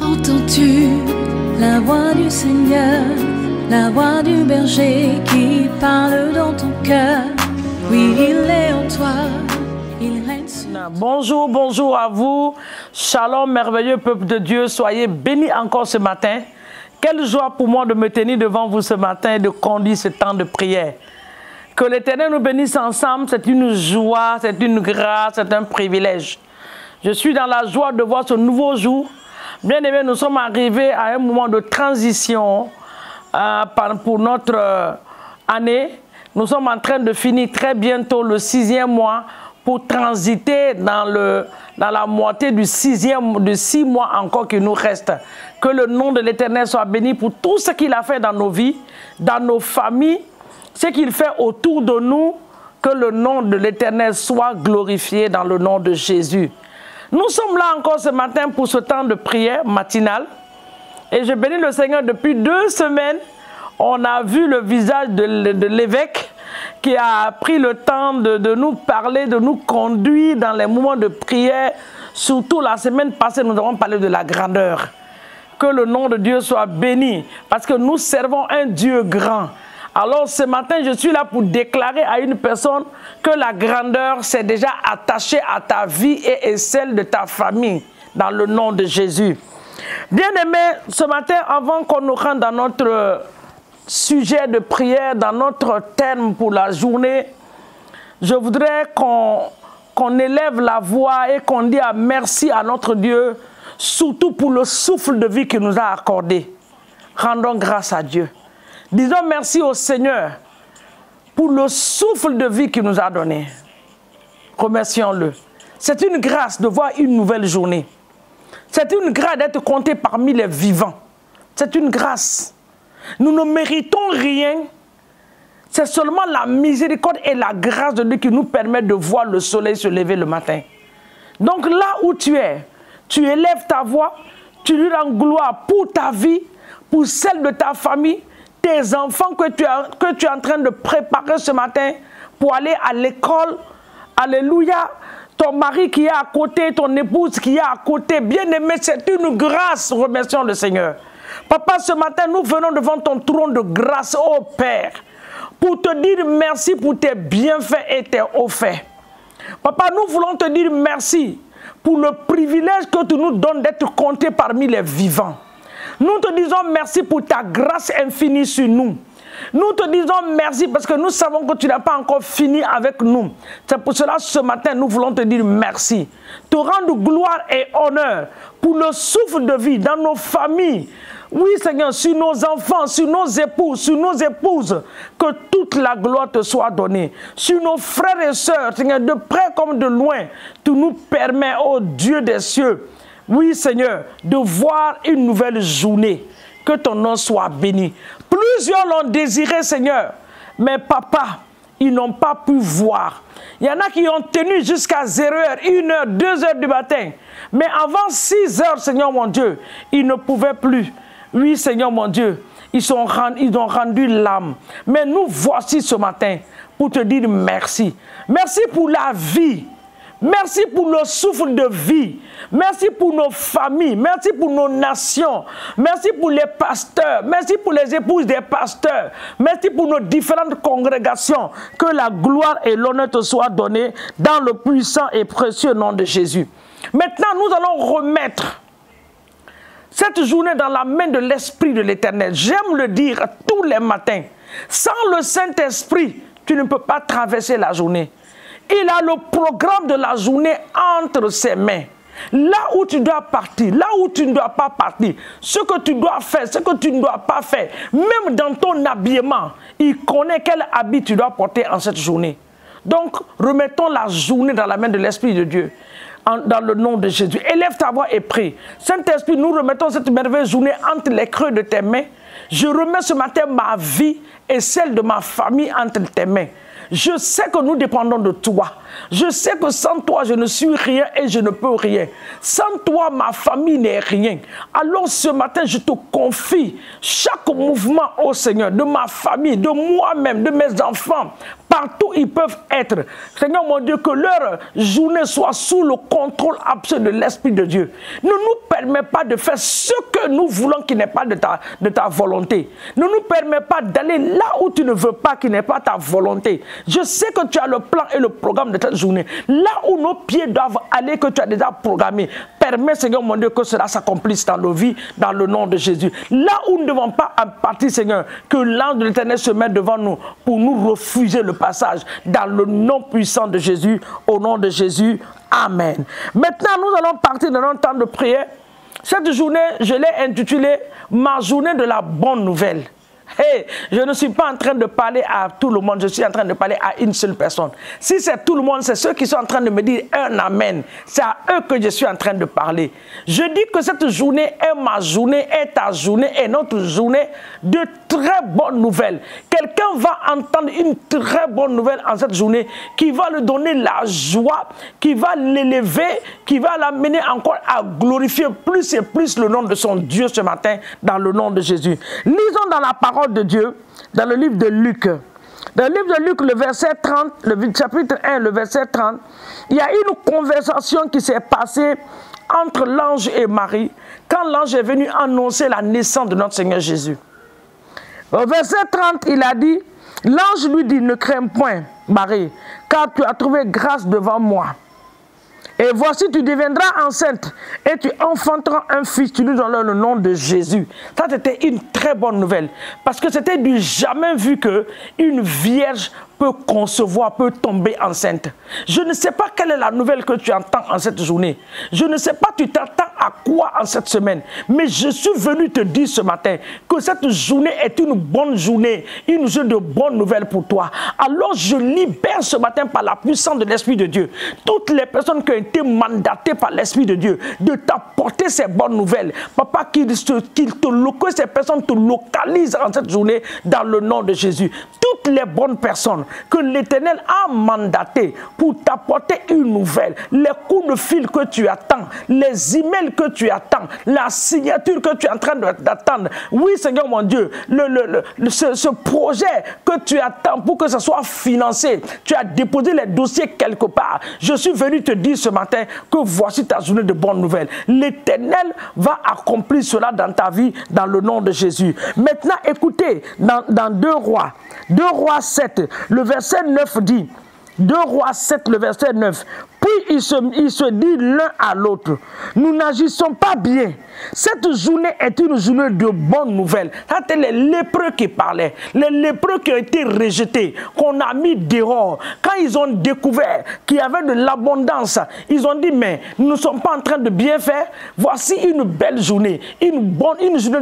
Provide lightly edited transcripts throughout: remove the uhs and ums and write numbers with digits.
Entends-tu la voix du Seigneur, la voix du berger qui parle dans ton cœur? Oui, il est en toi, il règne sur toi. Bonjour, bonjour à vous. Shalom, merveilleux peuple de Dieu. Soyez bénis encore ce matin. Quelle joie pour moi de me tenir devant vous ce matin et de conduire ce temps de prière. Que l'Éternel nous bénisse ensemble. C'est une joie, c'est une grâce, c'est un privilège. Je suis dans la joie de voir ce nouveau jour. Bien aimé, nous sommes arrivés à un moment de transition pour notre année. Nous sommes en train de finir très bientôt le 6e mois pour transiter dans la moitié du 6 mois encore qui nous reste. Que le nom de l'Éternel soit béni pour tout ce qu'il a fait dans nos vies, dans nos familles, ce qu'il fait autour de nous. Que le nom de l'Éternel soit glorifié dans le nom de Jésus. Nous sommes là encore ce matin pour ce temps de prière matinale. Et je bénis le Seigneur depuis 2 semaines. On a vu le visage de l'évêque qui a pris le temps de nous parler, de nous conduire dans les moments de prière. Surtout la semaine passée, nous avons parlé de la grandeur. Que le nom de Dieu soit béni parce que nous servons un Dieu grand. Alors ce matin, je suis là pour déclarer à une personne que la grandeur s'est déjà attachée à ta vie et celle de ta famille, dans le nom de Jésus. Bien-aimés, ce matin, avant qu'on nous rentre dans notre sujet de prière, dans notre thème pour la journée, je voudrais qu'on élève la voix et qu'on dise merci à notre Dieu, surtout pour le souffle de vie qu'il nous a accordé. Rendons grâce à Dieu. Disons merci au Seigneur pour le souffle de vie qu'il nous a donné. Remercions-le. C'est une grâce de voir une nouvelle journée. C'est une grâce d'être compté parmi les vivants. C'est une grâce. Nous ne méritons rien. C'est seulement la miséricorde et la grâce de Dieu qui nous permet de voir le soleil se lever le matin. Donc là où tu es, tu élèves ta voix, tu lui rends gloire pour ta vie, pour celle de ta famille, tes enfants que tu es en train de préparer ce matin pour aller à l'école. Alléluia. Ton mari qui est à côté, ton épouse qui est à côté. Bien-aimé, c'est une grâce. Remercions le Seigneur. Papa, ce matin, nous venons devant ton trône de grâce, ô Père, pour te dire merci pour tes bienfaits et tes hauts faits. Papa, nous voulons te dire merci pour le privilège que tu nous donnes d'être comptés parmi les vivants. Nous te disons merci pour ta grâce infinie sur nous. Nous te disons merci parce que nous savons que tu n'as pas encore fini avec nous. C'est pour cela ce matin nous voulons te dire merci. Te rendre gloire et honneur pour le souffle de vie dans nos familles. Oui Seigneur, sur nos enfants, sur nos épouses, sur nos épouses, que toute la gloire te soit donnée. Sur nos frères et sœurs, Seigneur, de près comme de loin, tu nous permets, ô Dieu des cieux, oui, Seigneur, de voir une nouvelle journée. Que ton nom soit béni. Plusieurs l'ont désiré, Seigneur. Mais papa, ils n'ont pas pu voir. Il y en a qui ont tenu jusqu'à 0h, 1h, 2h du matin. Mais avant 6h, Seigneur mon Dieu, ils ne pouvaient plus. Oui, Seigneur mon Dieu, ils ont rendu l'âme. Mais nous voici ce matin pour te dire merci. Merci pour la vie. Merci pour le souffle de vie. Merci pour nos familles. Merci pour nos nations. Merci pour les pasteurs. Merci pour les épouses des pasteurs. Merci pour nos différentes congrégations. Que la gloire et l'honneur te soient donnés dans le puissant et précieux nom de Jésus. Maintenant, nous allons remettre cette journée dans la main de l'Esprit de l'Éternel. J'aime le dire tous les matins. Sans le Saint-Esprit, tu ne peux pas traverser la journée. Il a le programme de la journée entre ses mains. Là où tu dois partir, là où tu ne dois pas partir, ce que tu dois faire, ce que tu ne dois pas faire, même dans ton habillement, il connaît quel habit tu dois porter en cette journée. Donc, remettons la journée dans la main de l'Esprit de Dieu. Dans le nom de Jésus. Élève ta voix et prie. Saint-Esprit, nous remettons cette merveilleuse journée entre les creux de tes mains. Je remets ce matin ma vie et celle de ma famille entre tes mains. Je sais que nous dépendons de toi. Je sais que sans toi, je ne suis rien et je ne peux rien. Sans toi, ma famille n'est rien. Alors ce matin, je te confie chaque mouvement au Seigneur, de ma famille, de moi-même, de mes enfants. Partout ils peuvent être. Seigneur mon Dieu, que leur journée soit sous le contrôle absolu de l'Esprit de Dieu. Ne nous permets pas de faire ce que nous voulons qui n'est pas de ta volonté. Ne nous permets pas d'aller là où tu ne veux pas, qui n'est pas ta volonté. Je sais que tu as le plan et le programme de cette journée. Là où nos pieds doivent aller, que tu as déjà programmé. Permets, Seigneur mon Dieu, que cela s'accomplisse dans nos vies, dans le nom de Jésus. Là où nous ne devons pas partir, Seigneur, que l'ange de l'Éternel se mette devant nous pour nous refuser le passage, dans le nom puissant de Jésus, au nom de Jésus. Amen. Maintenant, nous allons partir dans notre temps de prière. Cette journée, je l'ai intitulée « Ma journée de la bonne nouvelle ». Hey, je ne suis pas en train de parler à tout le monde, je suis en train de parler à une seule personne. Si c'est tout le monde, c'est ceux qui sont en train de me dire un amen. C'est à eux que je suis en train de parler. Je dis que cette journée est ma journée, est ta journée, est notre journée de très bonnes nouvelles. Quelqu'un va entendre une très bonne nouvelle en cette journée qui va lui donner la joie, qui va l'élever, qui va l'amener encore à glorifier plus et plus le nom de son Dieu ce matin dans le nom de Jésus. Lisons dans la parole de Dieu, dans le livre de Luc. Dans le livre de Luc, le verset 30, le chapitre 1, le verset 30, il y a une conversation qui s'est passée entre l'ange et Marie, quand l'ange est venu annoncer la naissance de notre Seigneur Jésus. Au verset 30, il a dit, l'ange lui dit, ne crains point, Marie, car tu as trouvé grâce devant moi. Et voici, tu deviendras enceinte et tu enfanteras un fils, tu lui donneras le nom de Jésus. Ça, c'était une très bonne nouvelle. Parce que c'était du jamais vu qu'une vierge peut concevoir, peut tomber enceinte. Je ne sais pas quelle est la nouvelle que tu entends en cette journée. Je ne sais pas tu t'attends à quoi en cette semaine. Mais je suis venu te dire ce matin que cette journée est une bonne journée, une journée de bonnes nouvelles pour toi. Alors je libère ce matin par la puissance de l'Esprit de Dieu toutes les personnes qui ont été mandatées par l'Esprit de Dieu de t'apporter ces bonnes nouvelles. Papa, que ces personnes te localisent en cette journée dans le nom de Jésus. Toutes les bonnes personnes que l'Éternel a mandaté pour t'apporter une nouvelle, les coups de fil que tu attends, les emails que tu attends, la signature que tu es en train d'attendre. Oui, Seigneur mon Dieu, ce projet que tu attends pour que ce soit financé, tu as déposé les dossiers quelque part. Je suis venu te dire ce matin que voici ta journée de bonnes nouvelles. L'Éternel va accomplir cela dans ta vie dans le nom de Jésus. Maintenant, écoutez, dans 2 Rois 7, le verset 9 dit, 2 Rois 7, le verset 9, puis ils se disent l'un à l'autre, nous n'agissons pas bien. Cette journée est une journée de bonnes nouvelles. C'était les lépreux qui parlaient, les lépreux qui ont été rejetés, qu'on a mis dehors. Quand ils ont découvert qu'il y avait de l'abondance, ils ont dit, mais nous ne sommes pas en train de bien faire. Voici une belle journée, une journée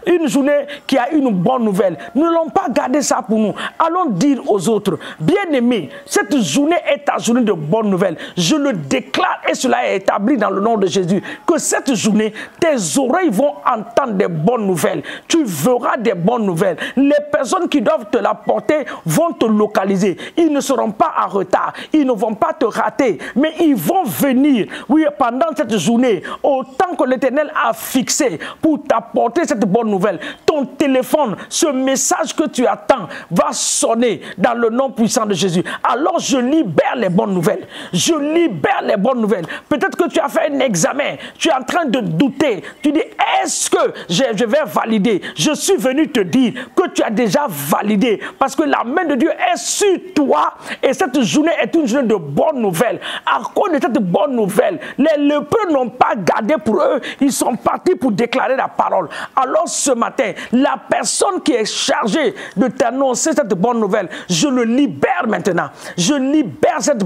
une journée qui a une bonne nouvelle. Nous n'allons pas garder ça pour nous. Allons dire aux autres, bien-aimés, cette journée est ta journée de bonnes nouvelles. Je le déclare et cela est établi dans le nom de Jésus, que cette journée, tes oreilles vont entendre des bonnes nouvelles. Tu verras des bonnes nouvelles. Les personnes qui doivent te l'apporter vont te localiser. Ils ne seront pas en retard. Ils ne vont pas te rater. Mais ils vont venir, oui, pendant cette journée, autant que l'Éternel a fixé pour t'apporter cette bonne nouvelle. Ton téléphone, ce message que tu attends, va sonner dans le nom puissant de Jésus. Alors je libère les bonnes nouvelles. Je libère les bonnes nouvelles. Peut-être que tu as fait un examen. Tu es en train de douter. Tu dis, est-ce que je vais valider? Je suis venu te dire que tu as déjà validé. Parce que la main de Dieu est sur toi. Et cette journée est une journée de bonnes nouvelles. À cause de cette bonne nouvelle, les lépreux n'ont pas gardé pour eux. Ils sont partis pour déclarer la parole. Alors ce matin, la personne qui est chargée de t'annoncer cette bonne nouvelle, je le libère maintenant. Je libère cette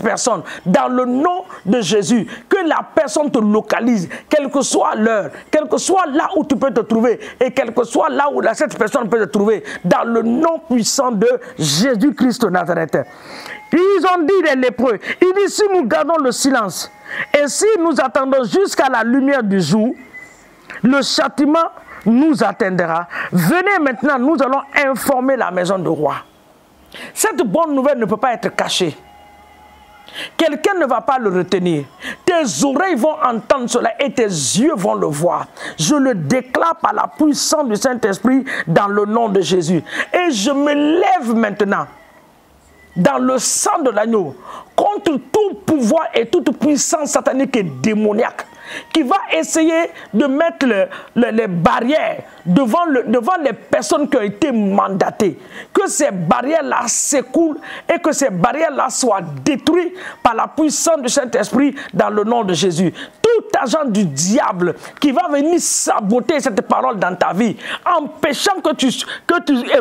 personne dans le nom de Jésus. Que la personne te localise, quelle que soit l'heure, quel que soit là où tu peux te trouver et quel que soit là où cette personne peut te trouver, dans le nom puissant de Jésus-Christ de Nazareth. Ils ont dit les lépreux, ils disent, si nous gardons le silence et si nous attendons jusqu'à la lumière du jour, le châtiment nous atteindra. Venez maintenant, nous allons informer la maison du roi. Cette bonne nouvelle ne peut pas être cachée. Quelqu'un ne va pas le retenir. Tes oreilles vont entendre cela et tes yeux vont le voir. Je le déclare par la puissance du Saint-Esprit dans le nom de Jésus. Et je me lève maintenant dans le sang de l'agneau contre tout pouvoir et toute puissance satanique et démoniaque qui va essayer de mettre les barrières devant les personnes qui ont été mandatées. Que ces barrières-là s'écoulent et que ces barrières-là soient détruites par la puissance du Saint-Esprit dans le nom de Jésus. Tout agent du diable qui va venir saboter cette parole dans ta vie, empêchant que tu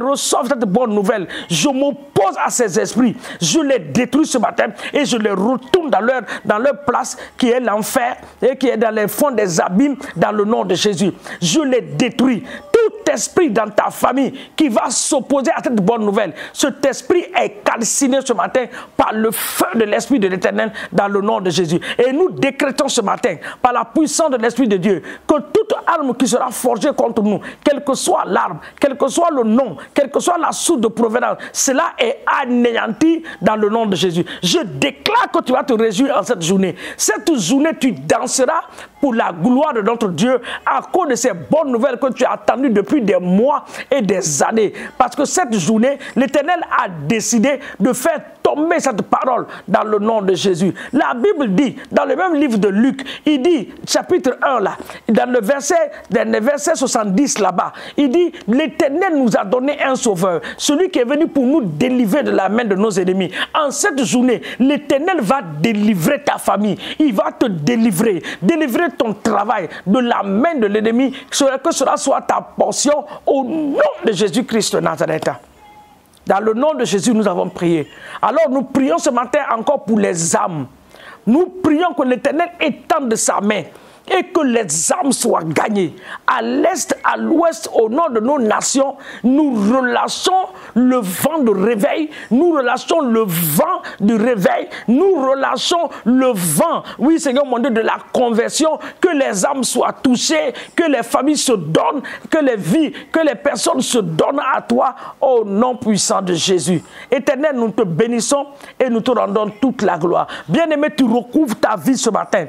reçoives cette bonne nouvelle, je m'oppose à ces esprits. Je les détruis ce matin et je les retourne dans leur place qui est l'enfer et qui est dans les fonds des abîmes dans le nom de Jésus. Je les détruis. Tout esprit dans ta famille qui va s'opposer à cette bonne nouvelle, cet esprit est calciné ce matin par le feu de l'Esprit de l'Éternel dans le nom de Jésus. Et nous décrétons ce matin, par la puissance de l'Esprit de Dieu, que toute arme qui sera forgée contre nous, quel que soit l'arme, quel que soit le nom, quelle que soit la source de provenance, cela est anéanti dans le nom de Jésus. Je déclare que tu vas te réjouir en cette journée. Cette journée, tu danseras pour la gloire de notre Dieu à cause de ces bonnes nouvelles que tu as attendues depuis des mois et des années. Parce que cette journée, l'Éternel a décidé de faire tomber cette parole dans le nom de Jésus. La Bible dit, dans le même livre de Luc, il dit, chapitre 1 là, dans le verset 70 là-bas, il dit, l'Éternel nous a donné un sauveur, celui qui est venu pour nous délivrer de la main de nos ennemis. En cette journée, l'Éternel va délivrer ta famille, il va te délivrer ton travail de la main de l'ennemi, que cela soit ta portion au nom de Jésus-Christ de Nazareth. Dans le nom de Jésus, nous avons prié. Alors nous prions ce matin encore pour les âmes. Nous prions que l'Éternel étende sa main et que les âmes soient gagnées. À l'est, à l'ouest, au nord de nos nations, nous relâchons le vent de réveil, nous relâchons le vent du réveil, nous relâchons le vent, oui Seigneur mon Dieu, de la conversion, que les âmes soient touchées, que les familles se donnent, que les vies, que les personnes se donnent à toi, au nom puissant de Jésus. Éternel, nous te bénissons et nous te rendons toute la gloire. Bien-aimé, tu recouvres ta vie ce matin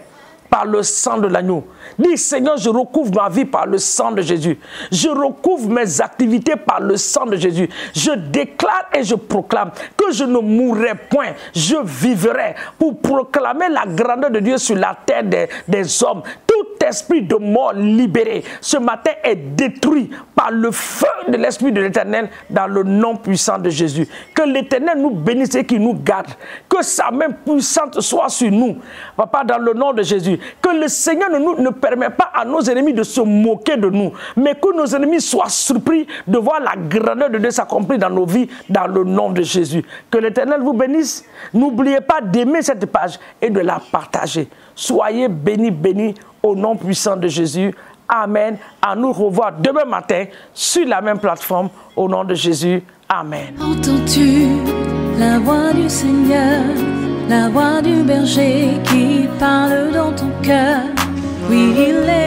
par le sang de l'agneau. Dis, Seigneur, je recouvre ma vie par le sang de Jésus. Je recouvre mes activités par le sang de Jésus. Je déclare et je proclame que je ne mourrai point. Je vivrai pour proclamer la grandeur de Dieu sur la terre des hommes. Tout esprit de mort libéré ce matin est détruit par le feu de l'Esprit de l'Éternel dans le nom puissant de Jésus. Que l'Éternel nous bénisse et qu'il nous garde. Que sa main puissante soit sur nous. Papa, dans le nom de Jésus. Que le Seigneur ne permet pas à nos ennemis de se moquer de nous, mais que nos ennemis soient surpris de voir la grandeur de Dieu s'accomplir dans nos vies, dans le nom de Jésus. Que l'Éternel vous bénisse. N'oubliez pas d'aimer cette page et de la partager. Soyez bénis, bénis au nom puissant de Jésus. Amen. À nous revoir demain matin sur la même plateforme au nom de Jésus. Amen. Entends-tu la voix du Seigneur, la voix du berger qui parle dans ton cœur? Oui, il est